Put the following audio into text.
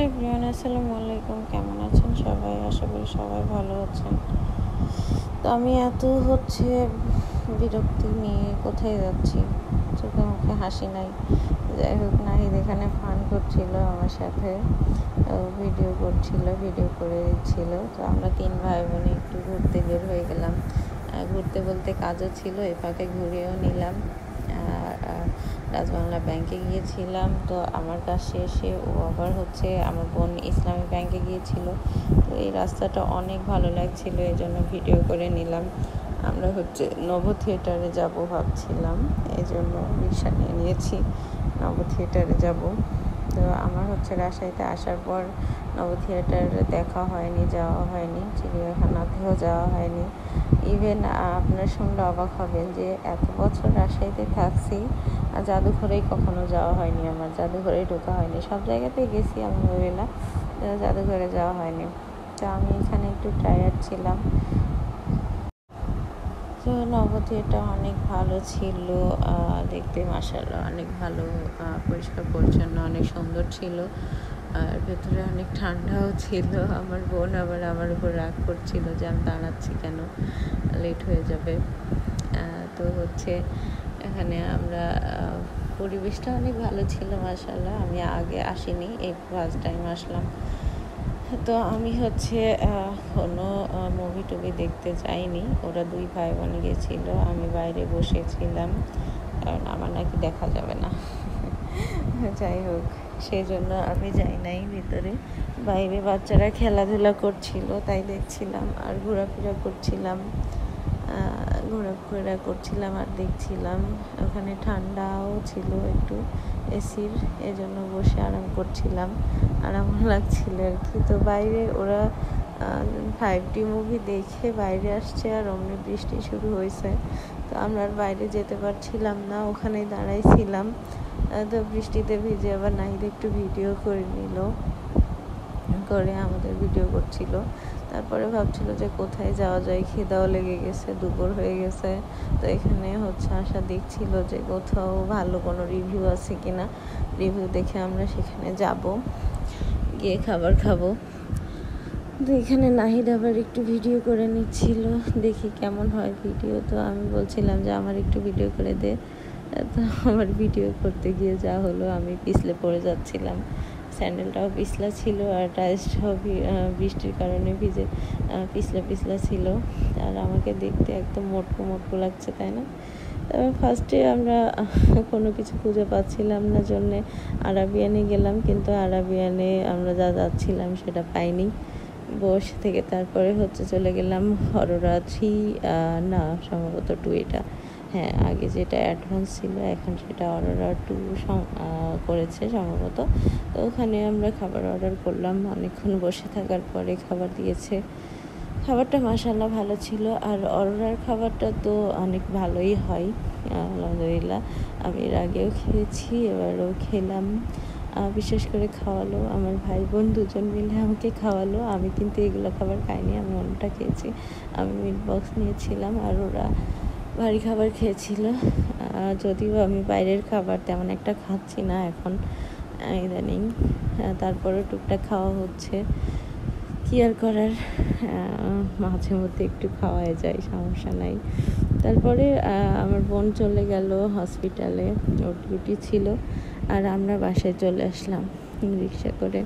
Hello everyone, আসসালামু আলাইকুম। কেমন আছেন সবাই? আশা করি সবাই ভালো আছেন। তো আমি এত বিরক্তি নিয়ে কোথায় যাচ্ছি, চোখে মুখে হাসি নাই। যাই হোক, নাহিদ এখানে ফান করছিল আমার সাথে, ভিডিও করছিল, ভিডিও করে দিচ্ছিল। তো আমরা 3 ভাই বোনে একটু ঘুরতে বের হয়ে গেলাম। ঘুরতে বলতে কাজও ছিল, এ ফাঁকে ঘুরেও নিলাম। রাজবাংলা ব্যাংকে গিয়েছিলাম। তো আমার কাজ শেষে ও আবার আমার বোন ইসলামী ব্যাংকে গিয়েছিল। তো এই রাস্তাটা অনেক ভালো লাগছিল, এই জন্য ভিডিও করে নিলাম। আমরা নব থিয়েটারে যাব ভাবছিলাম, এই জন্য রিক্সা নিয়ে নিয়েছি, নব থিয়েটারে যাব। তো আমার রাজশাহীতে আসার পর নব থিয়েটারে দেখা হয়নি, যাওয়া হয়নি, চিড়িয়াখানাতেও যাওয়া হয়নি। ইভেন আপনারা শুনলে অবাক হবেন যে এত বছর রাজশাহীতে থাকছি আর জাদুঘরেই কখনো যাওয়া হয়নি, আমার জাদুঘরেই ঢোকা হয়নি। সব জায়গাতেই গেছি আলহামদুলিল্লাহ, জাদুঘরে যাওয়া হয়নি। তো আমি এখানে একটু টায়ার্ড ছিলাম। তো নব থিয়েটার অনেক ভালো ছিল, দেখতে মাশাআল্লাহ অনেক ভালো, পরিষ্কার পরিচ্ছন্ন, অনেক সুন্দর ছিল। আর ভেতরে অনেক ঠান্ডাও ছিল। আমার বোন আবার আমার উপর রাগ করছিল যে আমি দাঁড়াচ্ছি কেন, লেট হয়ে যাবে। তো এখানে আমরা পরিবেশটা অনেক ভালো ছিল মাশাআল্লাহ। আমি আগে আসিনি, এই ফার্স্ট টাইম আসলাম। তো আমি কোনো মুভি টুভি দেখতে যাইনি, ওরা 2 ভাই বোন গেছিল, আমি বাইরে বসেছিলাম, কারণ আমার নাকি দেখা যাবে না। যাই হোক, সেই জন্য আমি যাই নাই ভিতরে। বাইরে বাচ্চারা খেলাধুলা করছিল, তাই দেখছিলাম আর ঘোরাফেরা করছিলাম আর দেখছিলাম। ওখানে ঠান্ডাও ছিল একটু, এসির, এজন্য বসে আরাম করছিলাম, আরাম লাগছিল আর কি। তো বাইরে ওরা 5D মুভি দেখে বাইরে আসছে, আর অমনি বৃষ্টি শুরু হয়েছে। তো আমরা আর বাইরে যেতে পারছিলাম না, ওখানেই দাঁড়াইছিলাম। তো বৃষ্টিতে ভিজে আবার নাহিদ একটু ভিডিও করে নিল, করে আমাদের ভিডিও করছিল। তারপরে ভাবছিল যে কোথায় যাওয়া যায়, খিদাও লেগে গেছে, দুপুর হয়ে গেছে। তো এখানে আশা দেখছিল যে কোথাও ভালো কোনো রিভিউ আছে কিনা, রিভিউ দেখে আমরা সেখানে যাব, গিয়ে খাবার খাবো। তো এখানে নাহিদ আবার একটু ভিডিও করে নিচ্ছিল, দেখি কেমন হয় ভিডিও। তো আমি বলছিলাম যে আমার একটু ভিডিও করে দে। তো আমার ভিডিও করতে গিয়ে যা হলো, আমি পিছলে পড়ে যাচ্ছিলাম, স্যান্ডেলটাও পিছলা ছিল আর টাইলসটাও বৃষ্টির কারণে ভিজে পিছলা ছিল। আর আমাকে দেখতে একদম মোটকো লাগছে, তাই না? তবে ফার্স্টে আমরা কোনো কিছু খুঁজে পাচ্ছিলাম না, জন্যে আরাবিয়ানে গেলাম, কিন্তু আরাবিয়ানে আমরা যা যাচ্ছিলাম সেটা পাইনি। বসে থেকে তারপরে চলে গেলাম অরোরা 3, না সম্ভবত 2, এটা হ্যাঁ, আগে যেটা অ্যাডভান্স ছিল এখন সেটা অরোরা 2 করেছে সম্ভবত। তো ওখানে আমরা খাবার অর্ডার করলাম, অনেকক্ষণ বসে থাকার পরে খাবার দিয়েছে। খাবারটা মাশাআল্লাহ ভালো ছিল, আর অরোরার খাবারটা তো অনেক ভালোই হয় আলহামদুলিল্লাহ। আমি এর আগেও খেয়েছি, এবারও খেলাম। বিশেষ করে খাওয়ালো আমার ভাই বোন, 2জন মিলে আমাকে খাওয়ালো। আমি কিন্তু এগুলো খাবার খাইনি, আমি অন্যটা খেয়েছি। আমি মিট বক্স নিয়েছিলাম আর ওরা ভারী খাবার খেয়েছিল। যদিও আমি বাইরের খাবার তেমন একটা খাচ্ছি না এখন ইদানিং, তারপরে টুকটাক খাওয়া হচ্ছে, কি আর করার, মাঝে মধ্যে একটু খাওয়াই যায়, সমস্যা নাই। তারপরে আমার বোন চলে গেল হসপিটালে, ওর ডিউটি ছিল, আর আমরা বাসায় চলে আসলাম রিক্সা করে।